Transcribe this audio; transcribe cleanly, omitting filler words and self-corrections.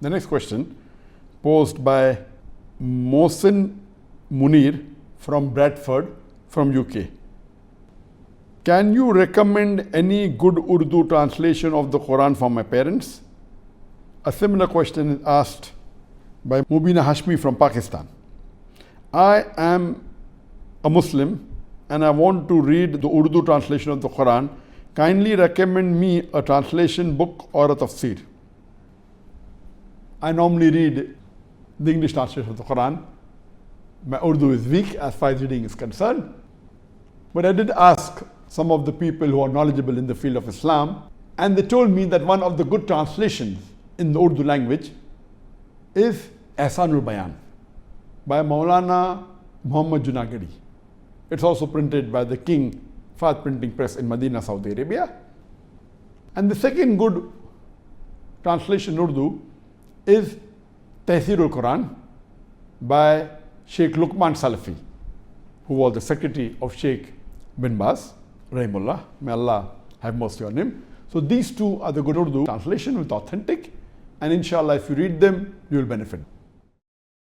The next question, posed by Mohsin Munir from Bradford, from UK. Can you recommend any good Urdu translation of the Quran for my parents? A similar question is asked by Mubina Hashmi from Pakistan. I am a Muslim and I want to read the Urdu translation of the Quran. Kindly recommend me a translation book or a tafsir. I normally read the English translation of the Quran. My Urdu is weak as far as reading is concerned. But I did ask some of the people who are knowledgeable in the field of Islam, and they told me that one of the good translations in the Urdu language is Ahsanul Bayan by Maulana Muhammad Junagadi. It's also printed by the King Fahd Printing Press in Medina, Saudi Arabia. And the second good translation in Urdu is Tafsirul Quran by Sheikh Luqman Salafi, who was the secretary of Sheikh bin Baz, Rahimullah. May Allah have mercy on him. So these two are the good Urdu translation, with authentic, and inshallah if you read them, you will benefit.